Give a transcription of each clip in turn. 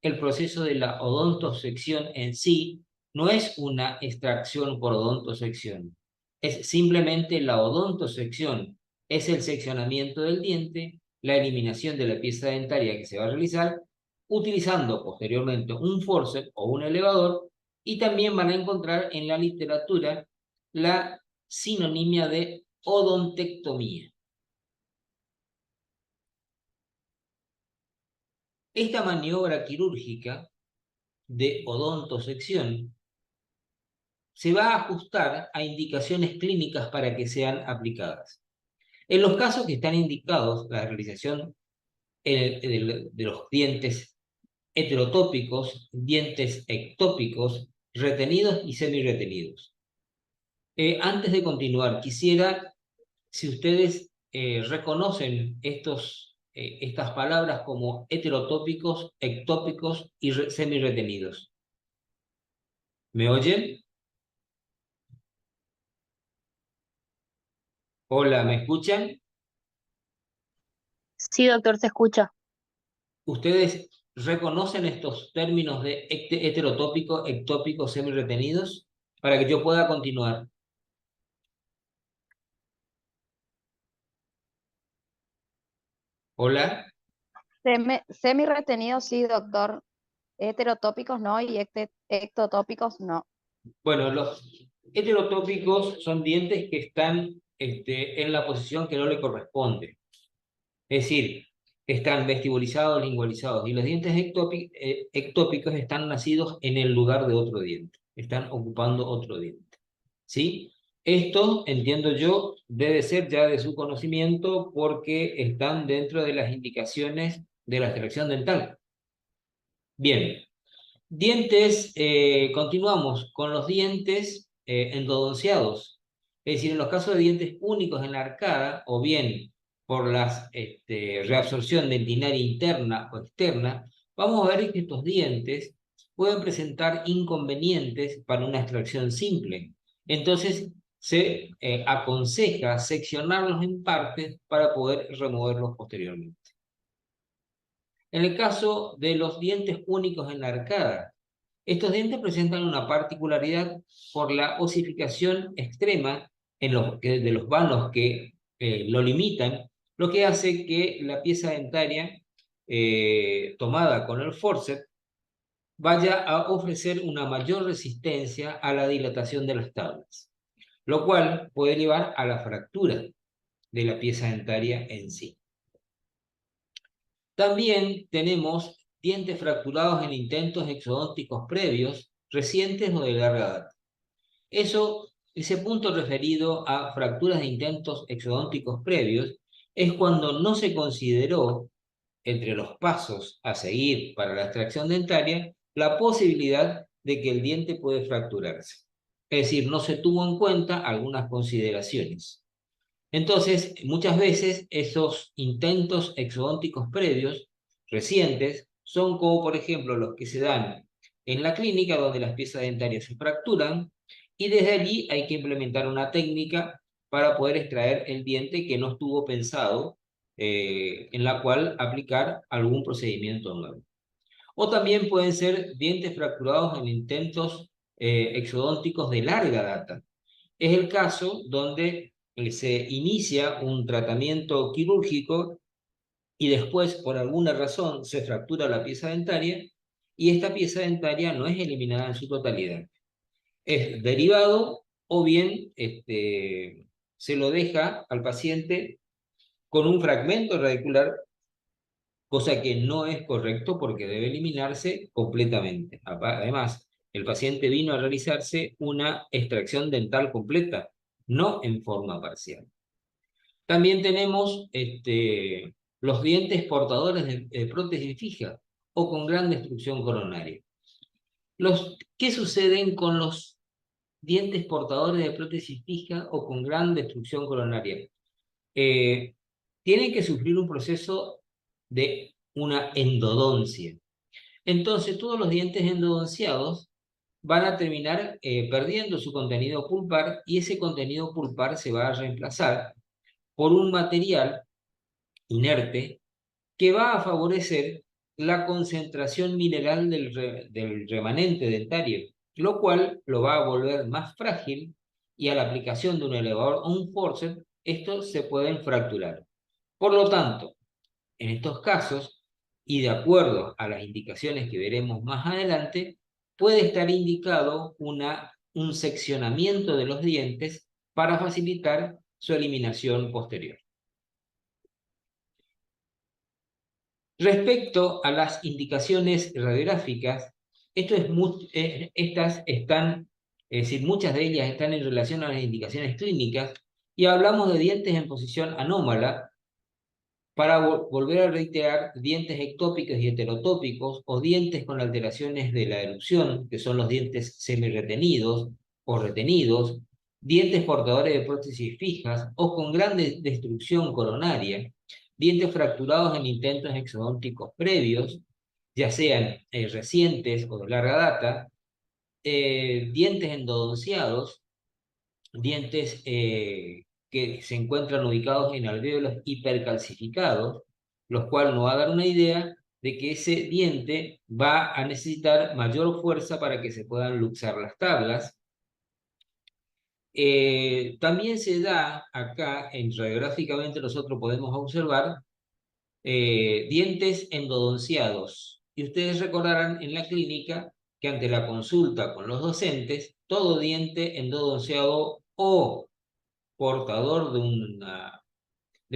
el proceso de la odontosección en sí no es una extracción por odontosección, es simplemente la odontosección, es el seccionamiento del diente, la eliminación de la pieza dentaria que se va a realizar, utilizando posteriormente un forceps o un elevador, y también van a encontrar en la literatura la sinonimia de odontectomía. Esta maniobra quirúrgica de odontosección se va a ajustar a indicaciones clínicas para que sean aplicadas. En los casos que están indicados la realización de los dientes heterotópicos, dientes ectópicos, retenidos y semiretenidos. Antes de continuar, quisiera, si ustedes reconocen estas palabras como heterotópicos, ectópicos y semiretenidos. ¿Me oyen? Hola, ¿me escuchan? Sí, doctor, se escucha. ¿Ustedes reconocen estos términos de heterotópico, ectópico, semiretenidos? Para que yo pueda continuar. Hola. Semi-retenidos, sí, doctor. Heterotópicos no y ectotópicos no. Bueno, los heterotópicos son dientes que están en la posición que no le corresponde. Es decir, están vestibulizados, lingualizados. Y los dientes ectópicos están nacidos en el lugar de otro diente. Están ocupando otro diente. ¿Sí? Esto, entiendo yo, debe ser ya de su conocimiento porque están dentro de las indicaciones de la extracción dental. Bien, dientes, continuamos con los dientes endodonciados. Es decir, en los casos de dientes únicos en la arcada, o bien por la reabsorción dentinaria interna o externa, vamos a ver que estos dientes pueden presentar inconvenientes para una extracción simple. Entonces, se aconseja seccionarlos en partes para poder removerlos posteriormente. En el caso de los dientes únicos en la arcada, estos dientes presentan una particularidad por la osificación extrema de los vanos que lo limitan, lo que hace que la pieza dentaria tomada con el forceps vaya a ofrecer una mayor resistencia a la dilatación de las tablas, lo cual puede llevar a la fractura de la pieza dentaria en sí. También tenemos dientes fracturados en intentos exodónticos previos, recientes o de larga data. Ese punto referido a fracturas de intentos exodónticos previos es cuando no se consideró, entre los pasos a seguir para la extracción dentaria, la posibilidad de que el diente puede fracturarse. Es decir, no se tuvo en cuenta algunas consideraciones. Entonces, muchas veces esos intentos exodónticos previos, recientes, son como por ejemplo los que se dan en la clínica donde las piezas dentarias se fracturan y desde allí hay que implementar una técnica para poder extraer el diente que no estuvo pensado, en la cual aplicar algún procedimiento nuevo. O también pueden ser dientes fracturados en intentos exodónticos de larga data. Es el caso donde se inicia un tratamiento quirúrgico y después, por alguna razón, se fractura la pieza dentaria y esta pieza dentaria no es eliminada en su totalidad. Es derivado o bien se lo deja al paciente con un fragmento radicular, cosa que no es correcto porque debe eliminarse completamente. Además, el paciente vino a realizarse una extracción dental completa, no en forma parcial. También tenemos los dientes portadores de prótesis fija o con gran destrucción coronaria. ¿Qué suceden con los dientes portadores de prótesis fija o con gran destrucción coronaria? Eh, Tienen que sufrir un proceso de una endodoncia. Entonces, todos los dientes endodonciados van a terminar perdiendo su contenido pulpar y ese contenido pulpar se va a reemplazar por un material inerte que va a favorecer la concentración mineral del remanente dentario, lo cual lo va a volver más frágil y a la aplicación de un elevador o un forceps, estos se pueden fracturar. Por lo tanto, en estos casos, y de acuerdo a las indicaciones que veremos más adelante, puede estar indicado un seccionamiento de los dientes para facilitar su eliminación posterior. Respecto a las indicaciones radiográficas, estas están, es decir, muchas de ellas están en relación a las indicaciones clínicas y hablamos de dientes en posición anómala para volver a reiterar dientes ectópicos y heterotópicos o dientes con alteraciones de la erupción, que son los dientes semiretenidos o retenidos, dientes portadores de prótesis fijas o con gran destrucción coronaria, dientes fracturados en intentos exodónticos previos, ya sean recientes o de larga data, dientes endodonciados, dientes que se encuentran ubicados en alvéolos hipercalcificados, los cuales nos va a dar una idea de que ese diente va a necesitar mayor fuerza para que se puedan luxar las tablas. También se da acá, radiográficamente nosotros podemos observar dientes endodonciados. Y ustedes recordarán en la clínica que ante la consulta con los docentes, todo diente endodonciado o portador de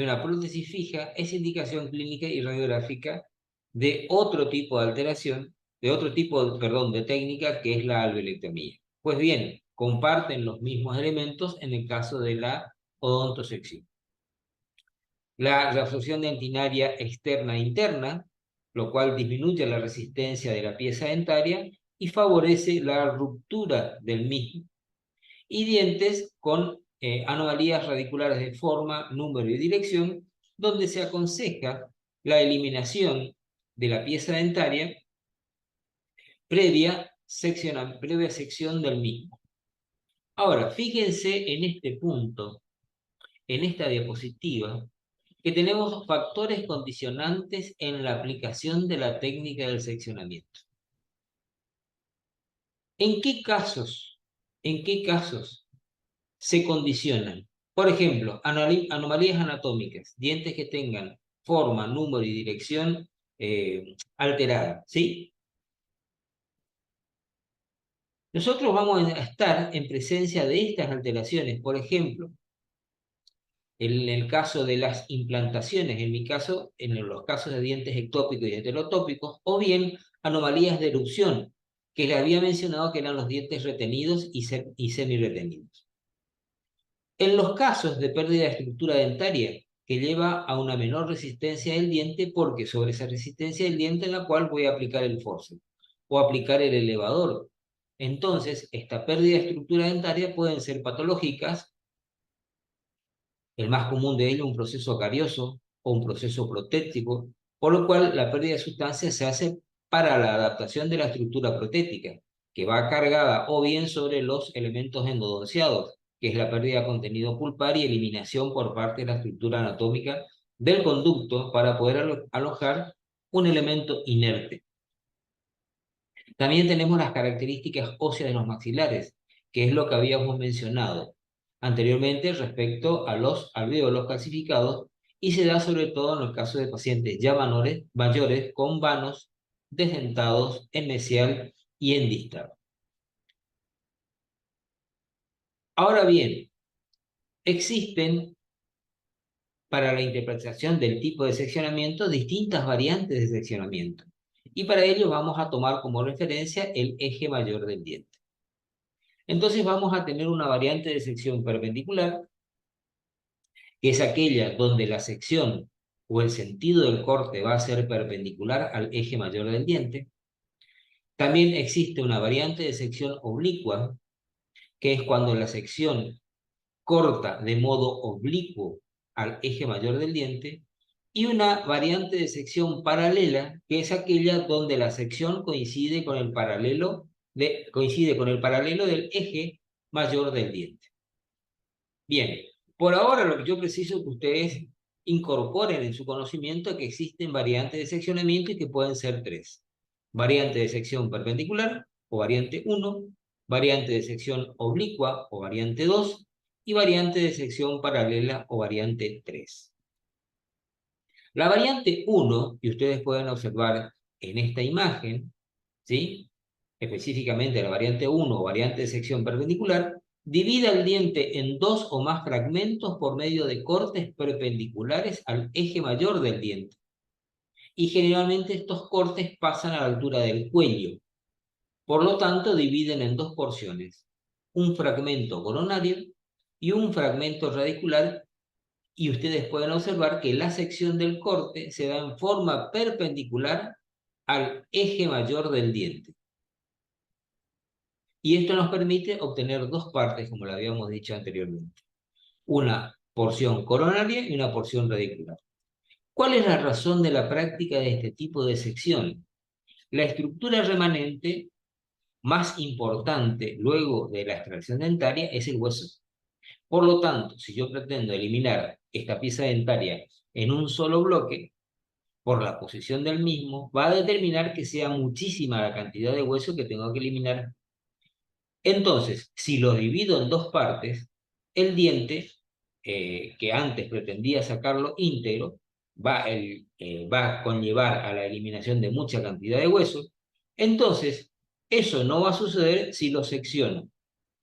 una prótesis fija es indicación clínica y radiográfica de otro tipo de alteración, de otro tipo, perdón, de técnica que es la alveolectomía. Pues bien, comparten los mismos elementos en el caso de la odontosección. La reabsorción dentinaria externa e interna, lo cual disminuye la resistencia de la pieza dentaria y favorece la ruptura del mismo. Y dientes con anomalías radiculares de forma, número y dirección, donde se aconseja la eliminación de la pieza dentaria previa sección del mismo. Ahora, fíjense en este punto, en esta diapositiva, que tenemos factores condicionantes en la aplicación de la técnica del seccionamiento. ¿En qué casos? ¿En qué casos se condicionan? Por ejemplo, anomalías anatómicas, dientes que tengan forma, número y dirección alterada, ¿sí? Nosotros vamos a estar en presencia de estas alteraciones, por ejemplo, en el caso de las implantaciones, en mi caso, en los casos de dientes ectópicos y heterotópicos, o bien anomalías de erupción, que le había mencionado que eran los dientes retenidos y semi-retenidos. En los casos de pérdida de estructura dentaria, que lleva a una menor resistencia del diente, porque sobre esa resistencia del diente en la cual voy a aplicar el forceps o aplicar el elevador. Entonces, esta pérdida de estructura dentaria pueden ser patológicas, el más común de ellos un proceso carioso o un proceso protético, por lo cual la pérdida de sustancia se hace para la adaptación de la estructura protética, que va cargada o bien sobre los elementos endodonciados, que es la pérdida de contenido pulpar y eliminación por parte de la estructura anatómica del conducto para poder alojar un elemento inerte. También tenemos las características óseas de los maxilares, que es lo que habíamos mencionado anteriormente respecto a los alvéolos calcificados y se da sobre todo en el caso de pacientes ya mayores con vanos desdentados en mesial y en distal. Ahora bien, existen para la interpretación del tipo de seccionamiento distintas variantes de seccionamiento y para ello vamos a tomar como referencia el eje mayor del diente. Entonces vamos a tener una variante de sección perpendicular, que es aquella donde la sección o el sentido del corte va a ser perpendicular al eje mayor del diente. También existe una variante de sección oblicua, que es cuando la sección corta de modo oblicuo al eje mayor del diente, y una variante de sección paralela, que es aquella donde la sección coincide con el paralelo del eje mayor del diente. Bien, por ahora lo que yo preciso que ustedes incorporen en su conocimiento que existen variantes de seccionamiento y que pueden ser tres. Variante de sección perpendicular o variante 1, variante de sección oblicua o variante 2 y variante de sección paralela o variante 3. La variante 1, que ustedes pueden observar en esta imagen, ¿sí? Específicamente la variante 1 o variante de sección perpendicular, divide el diente en dos o más fragmentos por medio de cortes perpendiculares al eje mayor del diente. Y generalmente estos cortes pasan a la altura del cuello. Por lo tanto, dividen en dos porciones, un fragmento coronario y un fragmento radicular, y ustedes pueden observar que la sección del corte se da en forma perpendicular al eje mayor del diente. Y esto nos permite obtener dos partes, como lo habíamos dicho anteriormente. Una porción coronaria y una porción radicular. ¿Cuál es la razón de la práctica de este tipo de sección? La estructura remanente más importante luego de la extracción dentaria es el hueso. Por lo tanto, si yo pretendo eliminar esta pieza dentaria en un solo bloque, por la posición del mismo, va a determinar que sea muchísima la cantidad de hueso que tengo que eliminar. Entonces, si lo divido en dos partes, el diente, que antes pretendía sacarlo íntegro, va a conllevar a la eliminación de mucha cantidad de huesos. Entonces, eso no va a suceder si lo secciono.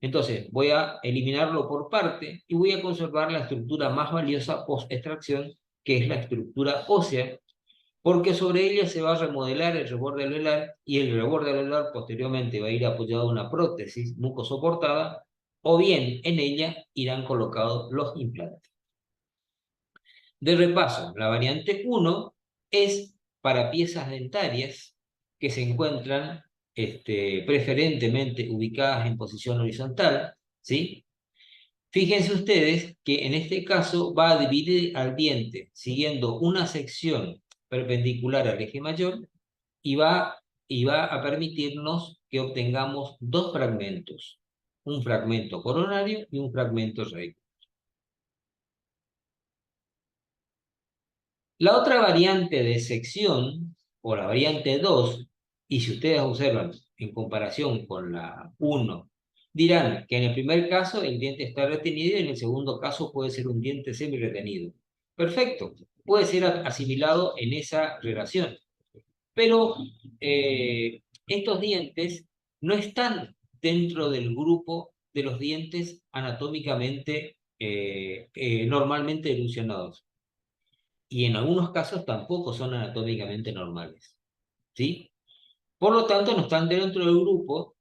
Entonces, voy a eliminarlo por parte y voy a conservar la estructura más valiosa post-extracción, que es la estructura ósea, porque sobre ella se va a remodelar el reborde alveolar y el reborde alveolar posteriormente va a ir apoyado a una prótesis mucosoportada, o bien en ella irán colocados los implantes. De repaso, la variante 1 es para piezas dentarias que se encuentran preferentemente ubicadas en posición horizontal, ¿sí? Fíjense ustedes que en este caso va a dividir al diente siguiendo una sección perpendicular al eje mayor y va a permitirnos que obtengamos dos fragmentos, un fragmento coronario y un fragmento radicular. La otra variante de sección, o la variante 2, y si ustedes observan en comparación con la 1, dirán que en el primer caso el diente está retenido y en el segundo caso puede ser un diente semi-retenido. Perfecto, puede ser asimilado en esa relación. Pero estos dientes no están dentro del grupo de los dientes anatómicamente normalmente evolucionados. Y en algunos casos tampoco son anatómicamente normales, ¿sí? Por lo tanto, no están dentro del grupo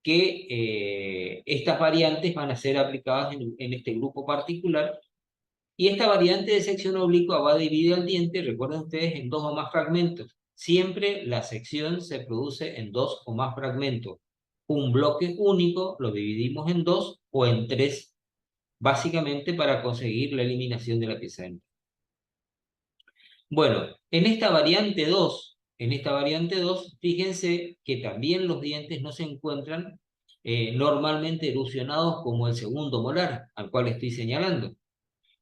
que estas variantes van a ser aplicadas en este grupo particular. Y esta variante de sección oblicua va a dividir al diente, recuerden ustedes, en dos o más fragmentos. Siempre la sección se produce en dos o más fragmentos. Un bloque único lo dividimos en dos o en tres, básicamente para conseguir la eliminación de la pieza dentaria. Bueno, en esta variante 2, fíjense que también los dientes no se encuentran normalmente erosionados como el segundo molar, al cual estoy señalando.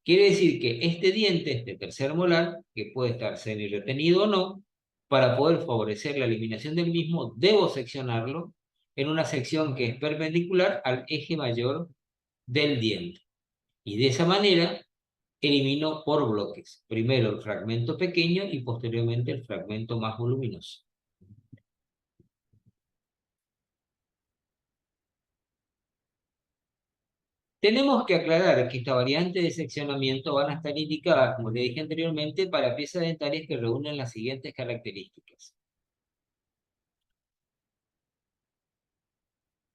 Quiere decir que este diente, este tercer molar, que puede estar semi-retenido o no, para poder favorecer la eliminación del mismo, debo seccionarlo en una sección que es perpendicular al eje mayor del diente. Y de esa manera elimino por bloques. Primero el fragmento pequeño y posteriormente el fragmento más voluminoso. Tenemos que aclarar que esta variante de seccionamiento van a estar indicadas, como le dije anteriormente, para piezas dentarias que reúnen las siguientes características.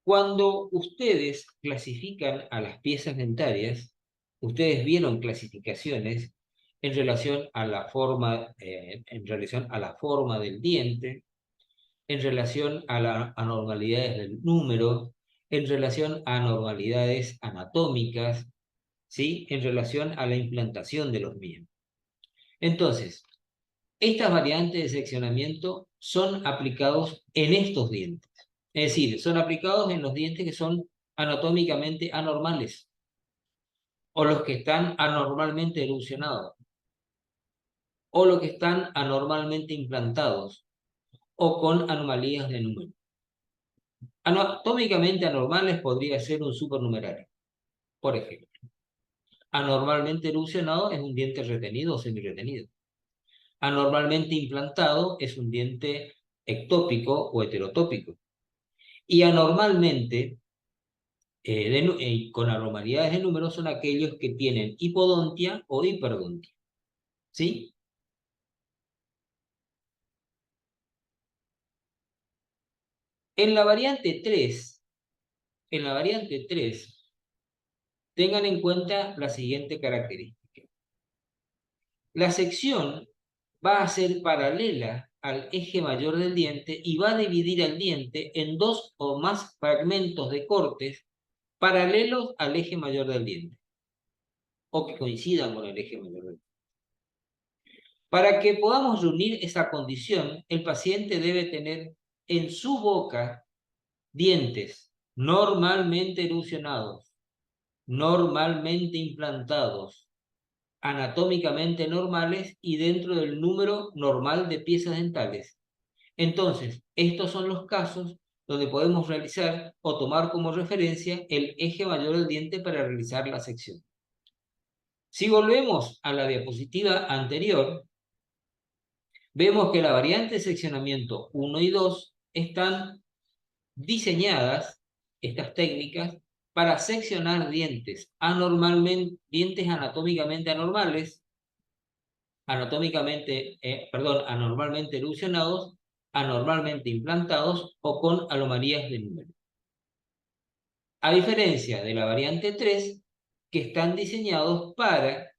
Cuando ustedes clasifican a las piezas dentarias, ustedes vieron clasificaciones en relación a la forma, del diente, en relación a las anormalidades del número, en relación a anormalidades anatómicas, ¿sí? En relación a la implantación de los mismos. Entonces, estas variantes de seccionamiento son aplicados en estos dientes. Es decir, son aplicados en los dientes que son anatómicamente anormales o los que están anormalmente erosionados. o los que están anormalmente implantados o con anomalías de número. Anatómicamente anormales podría ser un supernumerario, por ejemplo. Anormalmente erosionado es un diente retenido o semiretenido. Anormalmente implantado es un diente ectópico o heterotópico. Y anormalmente, con anormalidades de número, son aquellos que tienen hipodontia o hiperdontia. ¿Sí? En la variante 3, tengan en cuenta la siguiente característica. La sección va a ser paralela al eje mayor del diente y va a dividir al diente en dos o más fragmentos de cortes paralelos al eje mayor del diente, o que coincidan con el eje mayor del diente. Para que podamos reunir esa condición, el paciente debe tener en su boca dientes normalmente erosionados, normalmente implantados, anatómicamente normales y dentro del número normal de piezas dentales. Entonces, estos son los casos donde podemos realizar o tomar como referencia el eje mayor del diente para realizar la sección. Si volvemos a la diapositiva anterior, vemos que la variante de seccionamiento 1 y 2 están diseñadas, estas técnicas, para seccionar dientes dientes anatómicamente anormales, anormalmente erosionados, anormalmente implantados o con anomalías de número. A diferencia de la variante 3, que están diseñados para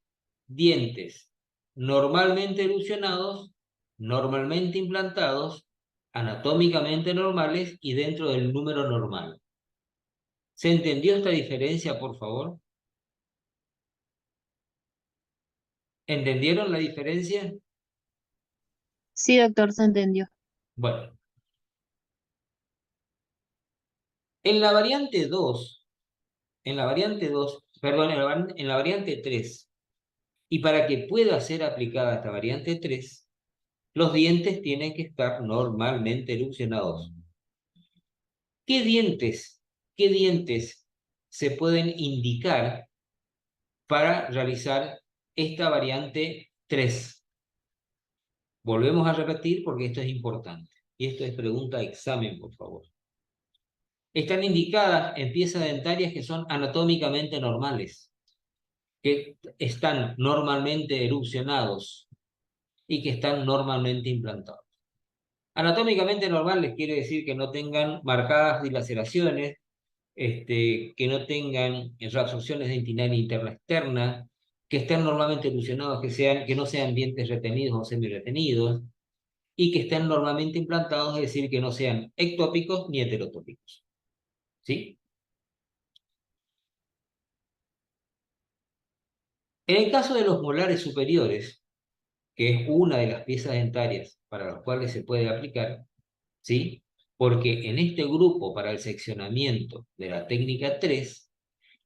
dientes normalmente erosionados, normalmente implantados, anatómicamente normales y dentro del número normal. ¿Se entendió esta diferencia, por favor? ¿Entendieron la diferencia? Sí, doctor, se entendió. Bueno, en la variante 2, perdón, en la variante 3, y para que pueda ser aplicada esta variante 3, los dientes tienen que estar normalmente erupcionados. ¿Qué dientes se pueden indicar para realizar esta variante 3? Volvemos a repetir porque esto es importante. Y esto es pregunta de examen, por favor. Están indicadas en piezas dentarias que son anatómicamente normales, que están normalmente erupcionados y que están normalmente implantados. Anatómicamente normales quiere decir que no tengan marcadas dilaceraciones, que no tengan reabsorciones dentinaria interna externa, que estén normalmente erosionados, que no sean dientes retenidos o semiretenidos, y que estén normalmente implantados, es decir, que no sean ectópicos ni heterotópicos. ¿Sí? En el caso de los molares superiores, que es una de las piezas dentarias para las cuales se puede aplicar, ¿sí? Porque en este grupo para el seccionamiento de la técnica 3,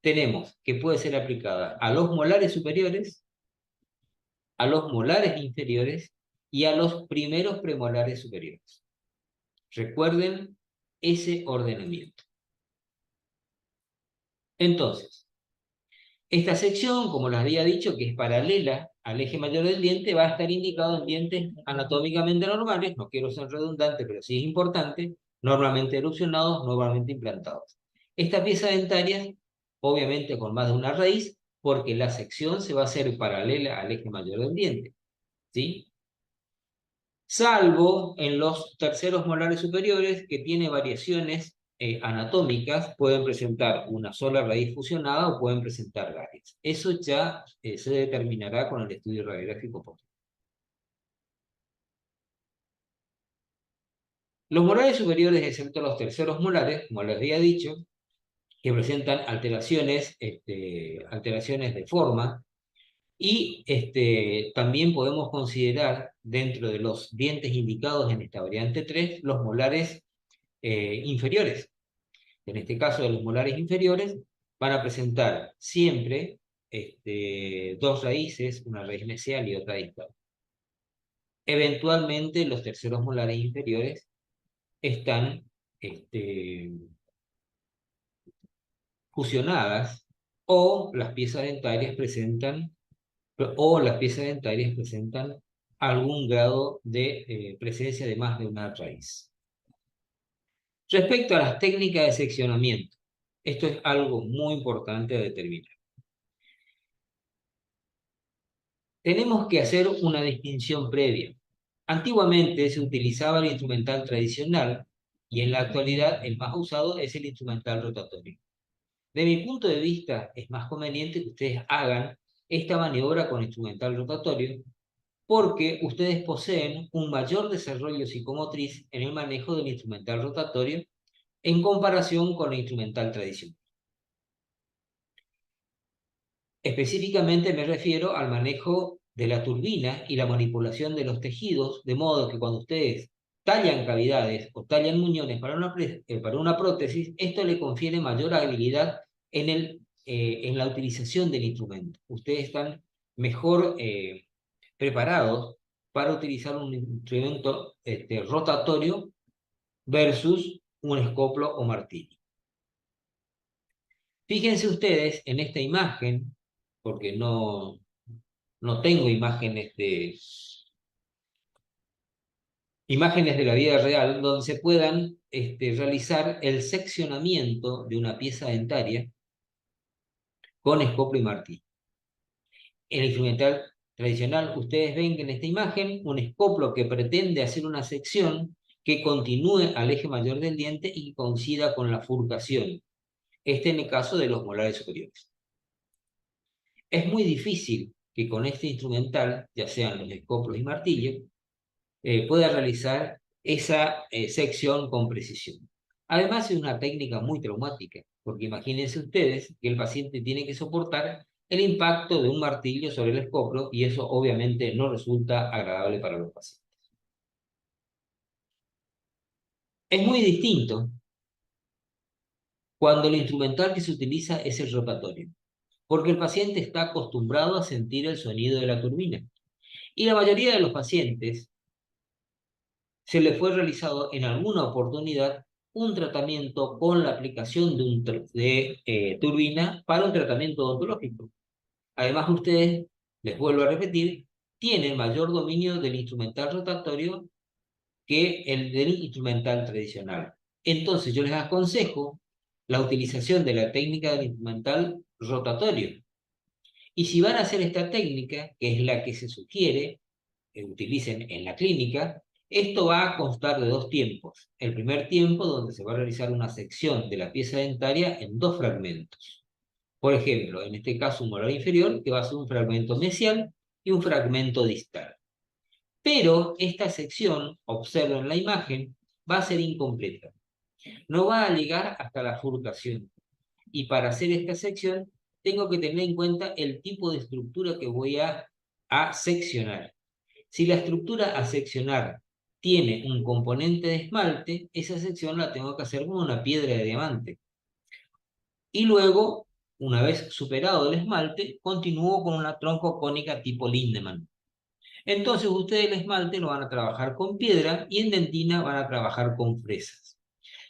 tenemos que puede ser aplicada a los molares superiores, a los molares inferiores y a los primeros premolares superiores. Recuerden ese ordenamiento. Entonces, esta sección, como les había dicho, que es paralela al eje mayor del diente, va a estar indicado en dientes anatómicamente normales, no quiero ser redundante, pero sí es importante, normalmente erupcionados, normalmente implantados. Esta pieza dentaria, obviamente con más de una raíz, porque la sección se va a hacer paralela al eje mayor del diente, ¿sí? Salvo en los terceros molares superiores, que tiene variaciones anatómicas, pueden presentar una sola raíz fusionada o pueden presentar varias. Eso ya se determinará con el estudio radiográfico posterior. Los molares superiores, excepto los terceros molares, como les había dicho, que presentan alteraciones de forma, y también podemos considerar dentro de los dientes indicados en esta variante 3, los molares inferiores. En este caso de los molares inferiores, van a presentar siempre dos raíces, una raíz mesial y otra distal. Eventualmente los terceros molares inferiores están fusionadas o las piezas dentarias presentan algún grado de presencia de más de una raíz. Respecto a las técnicas de seccionamiento, esto es algo muy importante a determinar. Tenemos que hacer una distinción previa. Antiguamente se utilizaba el instrumental tradicional y en la actualidad el más usado es el instrumental rotatorio. De mi punto de vista, es más conveniente que ustedes hagan esta maniobra con instrumental rotatorio porque ustedes poseen un mayor desarrollo psicomotriz en el manejo del instrumental rotatorio en comparación con el instrumental tradicional. Específicamente me refiero al manejo de la turbina y la manipulación de los tejidos, de modo que cuando ustedes tallan cavidades o tallan muñones para una prótesis, esto le confiere mayor habilidad en la utilización del instrumento. Ustedes están mejor preparados para utilizar un instrumento rotatorio versus un escoplo o martillo. Fíjense ustedes en esta imagen, porque no tengo imágenes de la vida real donde se puedan realizar el seccionamiento de una pieza dentaria con escoplo y martillo. En el instrumental tradicional, ustedes ven que en esta imagen un escoplo que pretende hacer una sección que continúe al eje mayor del diente y que coincida con la furcación. Este en el caso de los molares superiores. Es muy difícil que con este instrumental, ya sean los escoplos y martillos, pueda realizar esa sección con precisión. Además es una técnica muy traumática, porque imagínense ustedes que el paciente tiene que soportar el impacto de un martillo sobre el escoplo y eso obviamente no resulta agradable para los pacientes. Es muy distinto cuando el instrumental que se utiliza es el rotatorio, porque el paciente está acostumbrado a sentir el sonido de la turbina. Y la mayoría de los pacientes se le fue realizado en alguna oportunidad un tratamiento con la aplicación de turbina para un tratamiento odontológico. Además, ustedes, les vuelvo a repetir, tienen mayor dominio del instrumental rotatorio que el del instrumental tradicional. Entonces, yo les aconsejo la utilización de la técnica del instrumental rotatorio. Y si van a hacer esta técnica, que es la que se sugiere que utilicen en la clínica, esto va a constar de dos tiempos. El primer tiempo, donde se va a realizar una sección de la pieza dentaria en dos fragmentos. Por ejemplo, en este caso un molar inferior, que va a ser un fragmento mesial y un fragmento distal. Pero esta sección, observen la imagen, va a ser incompleta. No va a llegar hasta la furcación. Y para hacer esta sección, tengo que tener en cuenta el tipo de estructura que voy a seccionar. Si la estructura a seccionar tiene un componente de esmalte, esa sección la tengo que hacer con una piedra de diamante. Y luego, una vez superado el esmalte, continúo con una troncocónica tipo Lindemann. Entonces ustedes el esmalte lo van a trabajar con piedra y en dentina van a trabajar con fresas,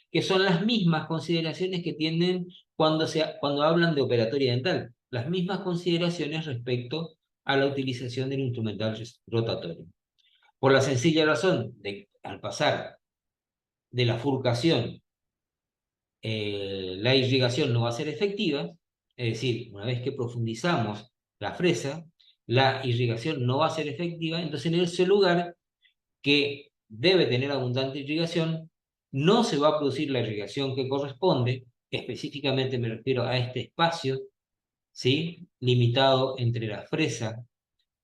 que son las mismas consideraciones que tienen cuando hablan de operatoria dental, las mismas consideraciones respecto a la utilización del instrumental rotatorio. Por la sencilla razón de al pasar de la furcación, la irrigación no va a ser efectiva, es decir, una vez que profundizamos la fresa, la irrigación no va a ser efectiva, entonces en ese lugar que debe tener abundante irrigación, no se va a producir la irrigación que corresponde, específicamente me refiero a este espacio, ¿sí?, limitado entre la fresa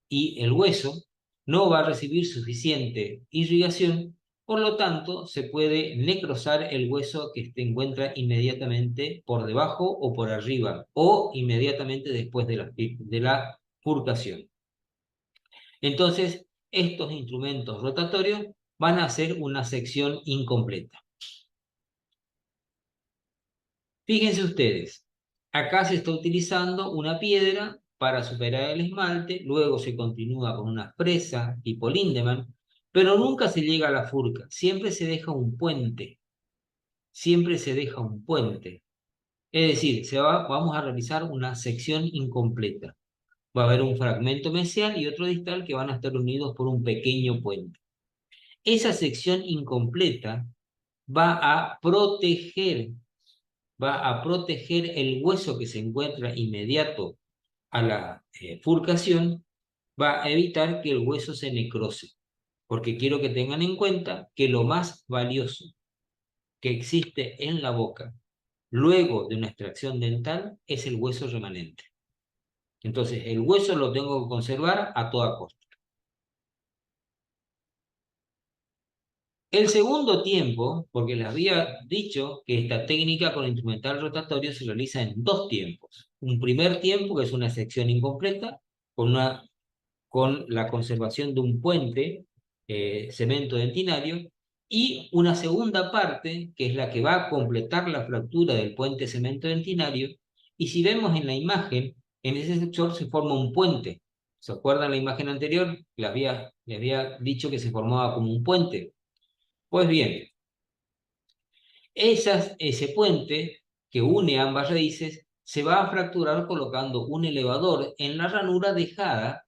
y el hueso, no va a recibir suficiente irrigación, por lo tanto se puede necrosar el hueso que se encuentra inmediatamente por debajo o por arriba, o inmediatamente después de la furcación. Entonces, estos instrumentos rotatorios van a hacer una sección incompleta. Fíjense ustedes, acá se está utilizando una piedra para superar el esmalte, luego se continúa con una fresa tipo Lindemann, Pero nunca se llega a la furca, siempre se deja un puente, siempre se deja un puente. Es decir, vamos a realizar una sección incompleta. Va a haber un fragmento mesial y otro distal que van a estar unidos por un pequeño puente. Esa sección incompleta va a proteger, va a proteger el hueso que se encuentra inmediato a la furcación, va a evitar que el hueso se necrose, porque quiero que tengan en cuenta que lo más valioso que existe en la boca luego de una extracción dental es el hueso remanente. Entonces, el hueso lo tengo que conservar a toda costa. El segundo tiempo, porque les había dicho que esta técnica con instrumental rotatorio se realiza en dos tiempos. Un primer tiempo, que es una sección incompleta, con la conservación de un puente cemento dentinario, y una segunda parte, que es la que va a completar la fractura del puente cemento dentinario, y si vemos en la imagen, en ese sector se forma un puente. ¿Se acuerdan la imagen anterior? Le había dicho que se formaba como un puente. Pues bien, ese puente que une ambas raíces se va a fracturar colocando un elevador en la ranura dejada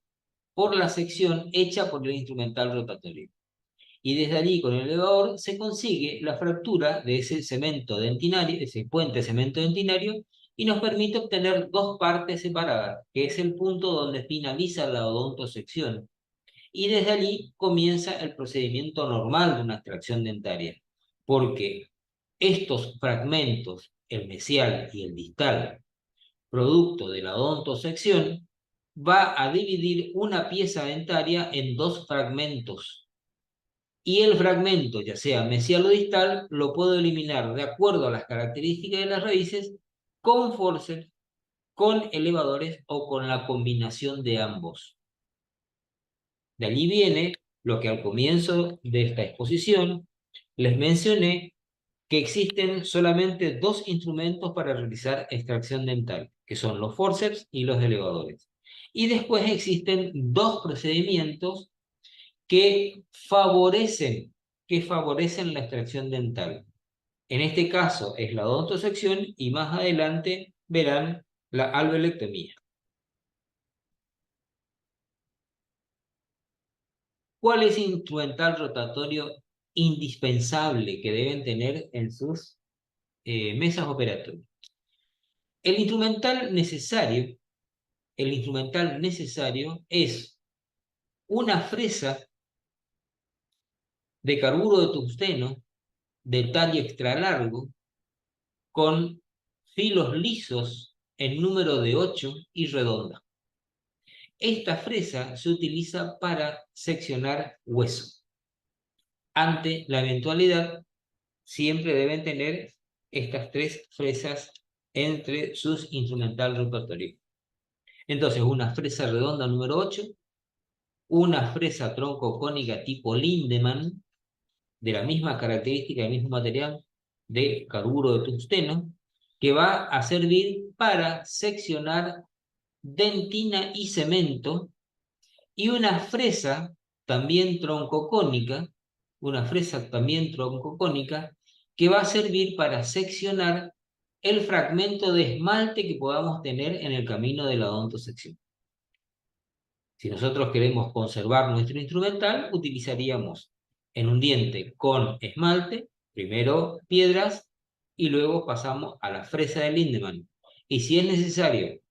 por la sección hecha por el instrumental rotatorio. Y desde allí, con el elevador, se consigue la fractura de ese cemento dentinario, ese puente cemento dentinario, y nos permite obtener dos partes separadas, que es el punto donde finaliza la odontosección. Y desde allí comienza el procedimiento normal de una extracción dentaria, porque estos fragmentos, el mesial y el distal, producto de la odontosección, va a dividir una pieza dentaria en dos fragmentos. Y el fragmento, ya sea mesial o distal, lo puedo eliminar de acuerdo a las características de las raíces, con forceps, con elevadores o con la combinación de ambos. De allí viene lo que al comienzo de esta exposición les mencioné, que existen solamente dos instrumentos para realizar extracción dental, que son los forceps y los elevadores. Y después existen dos procedimientos que favorecen la extracción dental. En este caso es la odontosección y más adelante verán la alveolectomía. ¿Cuál es el instrumental rotatorio indispensable que deben tener en sus mesas operatorias? El instrumental necesario es una fresa de carburo de tungsteno de talle extra largo con filos lisos en número de 8 y redonda. Esta fresa se utiliza para seccionar hueso. Ante la eventualidad, siempre deben tener estas tres fresas entre sus instrumental rotatorio. Entonces, una fresa redonda número 8, una fresa troncocónica tipo Lindemann, de la misma característica, del mismo material, de carburo de tungsteno, que va a servir para seccionar dentina y cemento, y una fresa también troncocónica, que va a servir para seccionar el fragmento de esmalte que podamos tener en el camino de la odontosección. Si nosotros queremos conservar nuestro instrumental, utilizaríamos en un diente con esmalte, primero piedras y luego pasamos a la fresa de Lindemann. Y si es necesario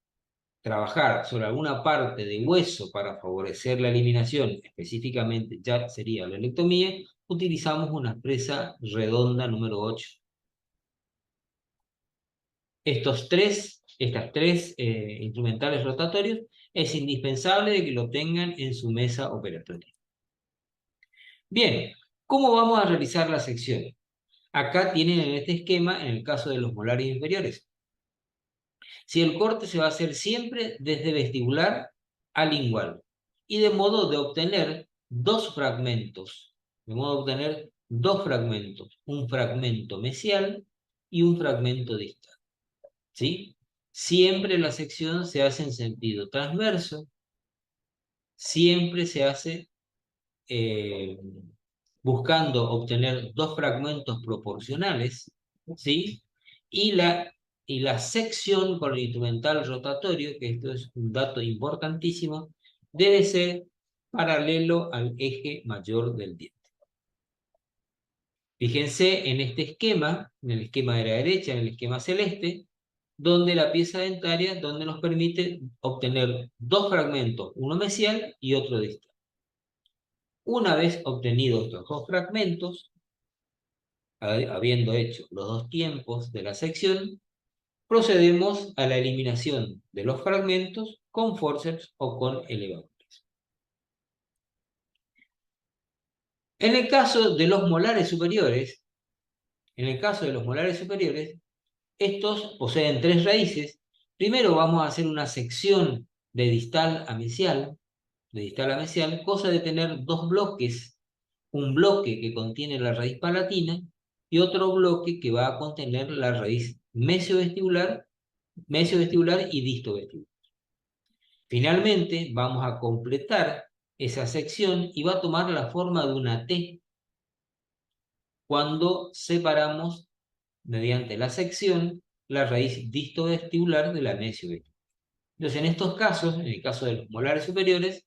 trabajar sobre alguna parte de hueso para favorecer la eliminación, específicamente ya sería la alectomía, utilizamos una fresa redonda número 8. Estas tres instrumentales rotatorios es indispensable de que lo tengan en su mesa operatoria. Bien, ¿cómo vamos a realizar la sección? Acá tienen en este esquema, en el caso de los molares inferiores. Si el corte se va a hacer siempre desde vestibular a lingual, y de modo de obtener dos fragmentos, un fragmento mesial y un fragmento distal. ¿Sí? Siempre la sección se hace en sentido transverso, siempre se hace buscando obtener dos fragmentos proporcionales, ¿sí? Y la sección con el instrumental rotatorio, que esto es un dato importantísimo, debe ser paralelo al eje mayor del diente. Fíjense en este esquema, en el esquema de la derecha, en el esquema celeste, donde la pieza dentaria, donde nos permite obtener dos fragmentos, uno mesial y otro distal. Una vez obtenidos estos dos fragmentos, habiendo hecho los dos tiempos de la sección, procedemos a la eliminación de los fragmentos con forceps o con elevadores. En el caso de los molares superiores, estos poseen tres raíces. Primero vamos a hacer una sección de distal a mesial, cosa de tener dos bloques, un bloque que contiene la raíz palatina y otro bloque que va a contener la raíz mesiovestibular y distovestibular. Finalmente, vamos a completar esa sección y va a tomar la forma de una T cuando separamos, mediante la sección, la raíz distovestibular de la mesiovestibular. Entonces, en estos casos, en el caso de los molares superiores,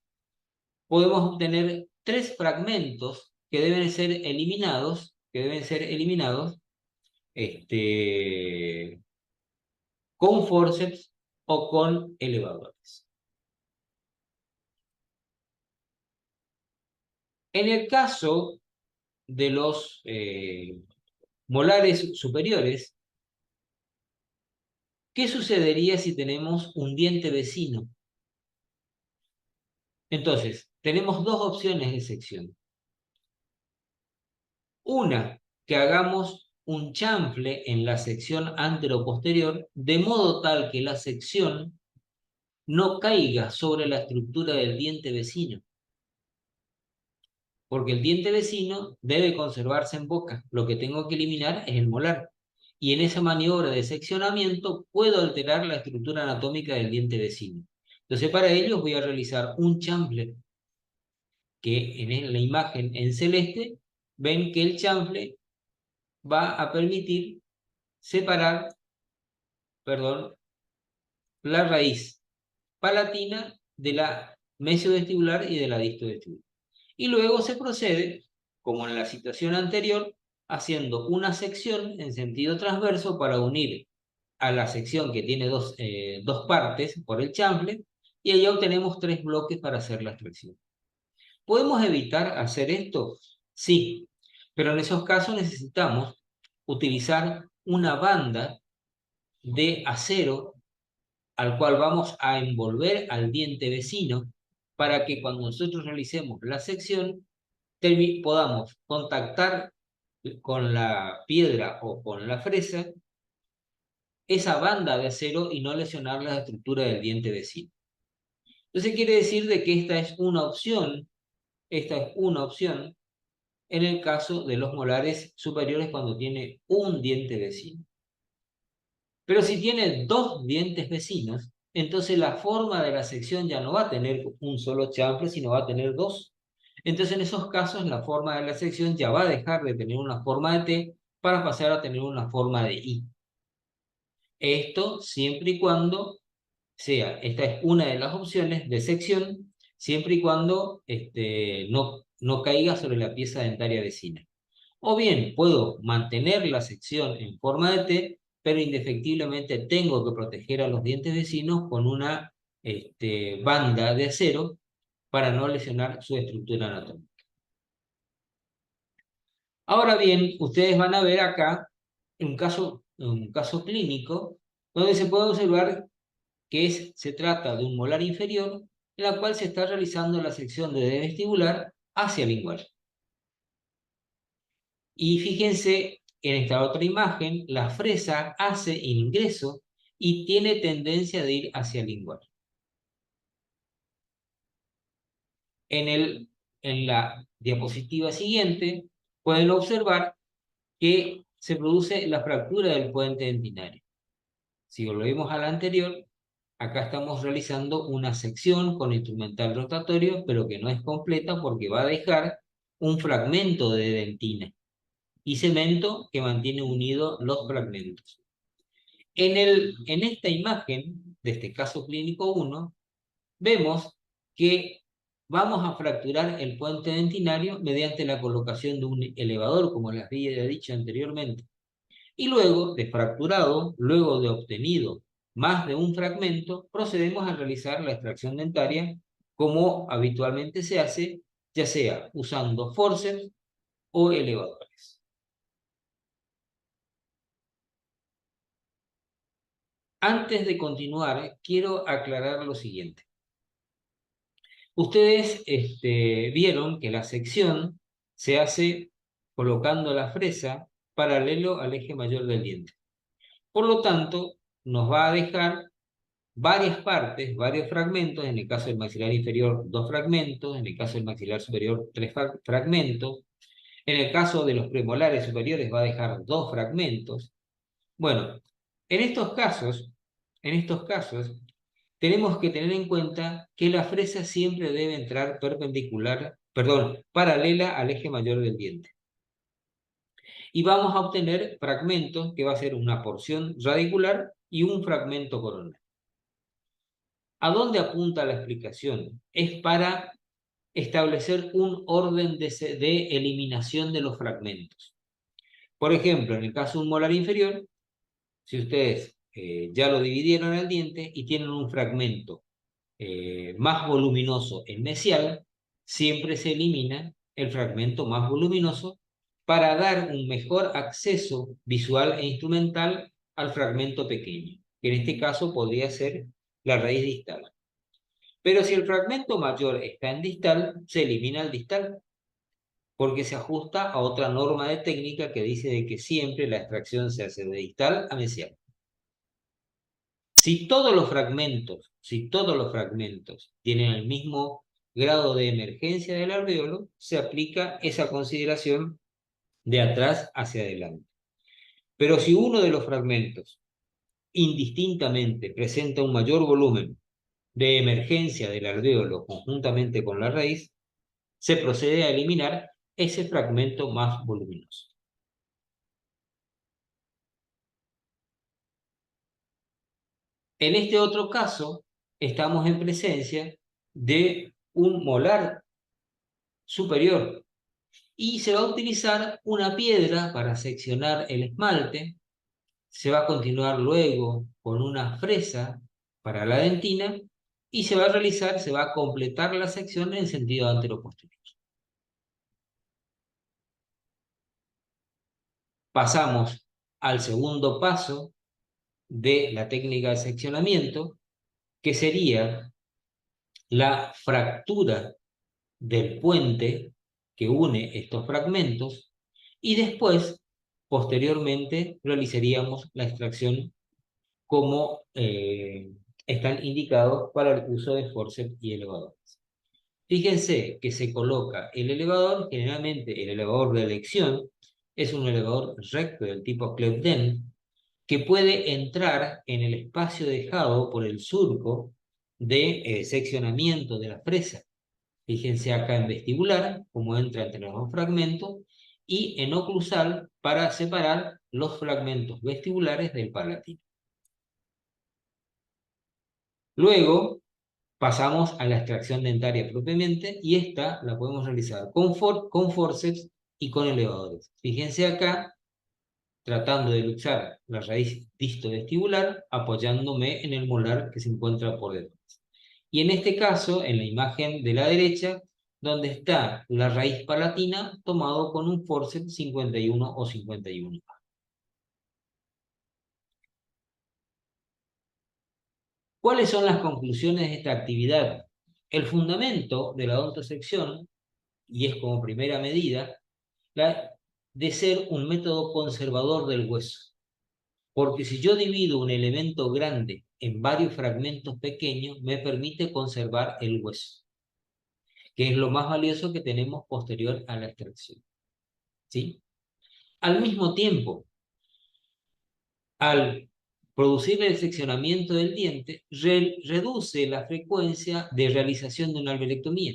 podemos obtener tres fragmentos que deben ser eliminados, con forceps o con elevadores. En el caso de los molares superiores, ¿qué sucedería si tenemos un diente vecino? Entonces, tenemos dos opciones de sección. Una, que hagamos un chanfle en la sección anteroposterior, de modo tal que la sección no caiga sobre la estructura del diente vecino, porque el diente vecino debe conservarse en boca. Lo que tengo que eliminar es el molar. Y en esa maniobra de seccionamiento puedo alterar la estructura anatómica del diente vecino. Entonces, para ello voy a realizar un chanfle, que en la imagen en celeste ven que el chanfle va a permitir separar, perdón, la raíz palatina de la mesiovestibular y de la distovestibular. Y luego se procede, como en la situación anterior, haciendo una sección en sentido transverso para unir a la sección que tiene dos partes por el chanfle, y ahí obtenemos tres bloques para hacer la extracción. ¿Podemos evitar hacer esto? Sí, pero en esos casos necesitamos utilizar una banda de acero al cual vamos a envolver al diente vecino para que cuando nosotros realicemos la sección podamos contactar con la piedra o con la fresa esa banda de acero y no lesionar la estructura del diente vecino. Entonces quiere decir de que esta es una opción en el caso de los molares superiores cuando tiene un diente vecino. Pero si tiene dos dientes vecinos, entonces la forma de la sección ya no va a tener un solo chanfle, sino va a tener dos. Entonces en esos casos la forma de la sección ya va a dejar de tener una forma de T para pasar a tener una forma de I. Esto siempre y cuando esta es una de las opciones de sección, siempre y cuando no caiga sobre la pieza dentaria vecina. O bien puedo mantener la sección en forma de T, pero indefectiblemente tengo que proteger a los dientes vecinos con una banda de acero para no lesionar su estructura anatómica. Ahora bien, ustedes van a ver acá un caso clínico donde se puede observar que se trata de un molar inferior en la cual se está realizando la sección de vestibular hacia lingual. Y fíjense en esta otra imagen, la fresa hace ingreso y tiene tendencia de ir hacia el lingual. En la diapositiva siguiente pueden observar que se produce la fractura del puente dentinario. Si volvemos a la anterior, Acá estamos realizando una sección con instrumental rotatorio, pero que no es completa porque va a dejar un fragmento de dentina y cemento que mantiene unidos los fragmentos. En esta imagen, de este caso clínico 1, vemos que vamos a fracturar el puente dentinario mediante la colocación de un elevador, como les había dicho anteriormente. Y luego de fracturado, luego de obtenido más de un fragmento, procedemos a realizar la extracción dentaria como habitualmente se hace, ya sea usando forceps o elevadores. Antes de continuar, quiero aclarar lo siguiente. Ustedes vieron que la sección se hace colocando la fresa paralelo al eje mayor del diente. Por lo tanto, nos va a dejar varias partes, varios fragmentos, en el caso del maxilar inferior 2 fragmentos, en el caso del maxilar superior 3 fragmentos, en el caso de los premolares superiores va a dejar 2 fragmentos. Bueno, en estos casos, tenemos que tener en cuenta que la fresa siempre debe entrar paralela al eje mayor del diente. Y vamos a obtener fragmentos que va a ser una porción radicular y un fragmento coronal. ¿A dónde apunta la explicación? Es para establecer un orden de eliminación de los fragmentos. Por ejemplo, en el caso de un molar inferior, si ustedes ya lo dividieron al diente y tienen un fragmento más voluminoso en mesial, siempre se elimina el fragmento más voluminoso para dar un mejor acceso visual e instrumental al fragmento pequeño, que en este caso podría ser la raíz distal. Pero si el fragmento mayor está en distal, se elimina el distal, porque se ajusta a otra norma de técnica que dice de que siempre la extracción se hace de distal a mesial. Si todos los fragmentos tienen el mismo grado de emergencia del alvéolo, se aplica esa consideración de atrás hacia adelante. Pero si uno de los fragmentos indistintamente presenta un mayor volumen de emergencia del alvéolo conjuntamente con la raíz, se procede a eliminar ese fragmento más voluminoso. En este otro caso, estamos en presencia de un molar superior y se va a utilizar una piedra para seccionar el esmalte. Se va a continuar luego con una fresa para la dentina y se va a completar la sección en sentido antero-posterior. Pasamos al segundo paso de la técnica de seccionamiento, que sería la fractura del puente que une estos fragmentos y después, posteriormente, realizaríamos la extracción como están indicados para el uso de forceps y elevadores. Fíjense que se coloca el elevador, generalmente el elevador de elección es un elevador recto del tipo Clebden, que puede entrar en el espacio dejado por el surco de seccionamiento de la fresa. Fíjense acá en vestibular, cómo entra entre los dos fragmentos, y en oclusal para separar los fragmentos vestibulares del palatino. Luego pasamos a la extracción dentaria propiamente y esta la podemos realizar con forceps y con elevadores. Fíjense acá, tratando de luxar la raíz distovestibular, apoyándome en el molar que se encuentra por detrás. Y en este caso, en la imagen de la derecha, donde está la raíz palatina tomado con un forceps 51 o 51. ¿Cuáles son las conclusiones de esta actividad? El fundamento de la odontosección, y es como primera medida, la de ser un método conservador del hueso. Porque si yo divido un elemento grande en varios fragmentos pequeños, me permite conservar el hueso, que es lo más valioso que tenemos posterior a la extracción. ¿Sí? Al mismo tiempo, al Producir el seccionamiento del diente reduce la frecuencia de realización de una alveolectomía.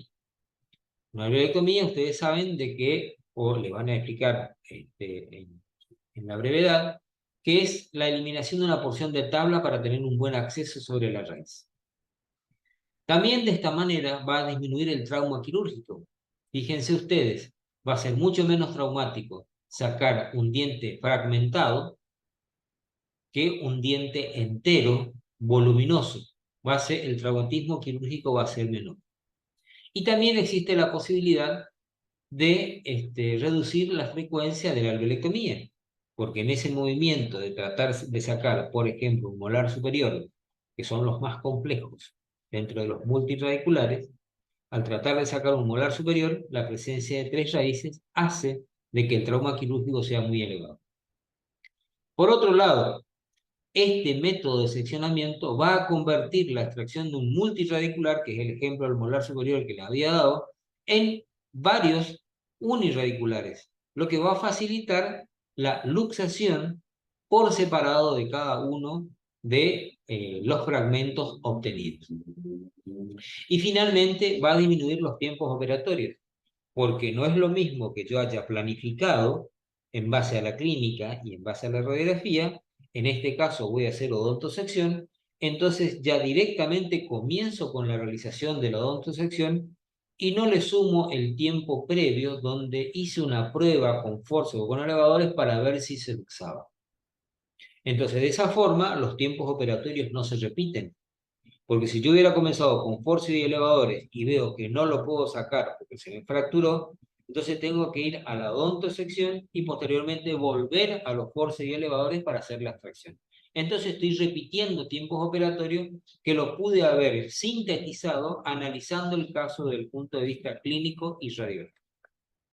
Una alveolectomía, ustedes saben de que, o le van a explicar en la brevedad, que es la eliminación de una porción de tabla para tener un buen acceso sobre la raíz. También de esta manera va a disminuir el trauma quirúrgico. Fíjense ustedes, va a ser mucho menos traumático sacar un diente fragmentado que un diente entero, voluminoso. El traumatismo quirúrgico va a ser menor. Y también existe la posibilidad de reducir la frecuencia de la alveolectomía, porque en ese movimiento de tratar de sacar, por ejemplo, un molar superior, que son los más complejos dentro de los multirradiculares, al tratar de sacar un molar superior, la presencia de 3 raíces hace de que el trauma quirúrgico sea muy elevado. Por otro lado, este método de seccionamiento va a convertir la extracción de un multiradicular, que es el ejemplo del molar superior que le había dado, en varios unirradiculares, lo que va a facilitar la luxación por separado de cada uno de los fragmentos obtenidos. Y finalmente va a disminuir los tiempos operatorios, porque no es lo mismo que yo haya planificado en base a la clínica y en base a la radiografía. En este caso voy a hacer odontosección, entonces ya directamente comienzo con la realización de la odontosección y no le sumo el tiempo previo donde hice una prueba con force o con elevadores para ver si se luxaba. Entonces, de esa forma, los tiempos operatorios no se repiten. Porque si yo hubiera comenzado con force y elevadores y veo que no lo puedo sacar porque se me fracturó, entonces tengo que ir a la odontosección y posteriormente volver a los force y elevadores para hacer la extracción. Entonces estoy repitiendo tiempos operatorios que lo pude haber sintetizado analizando el caso desde el punto de vista clínico y radiológico.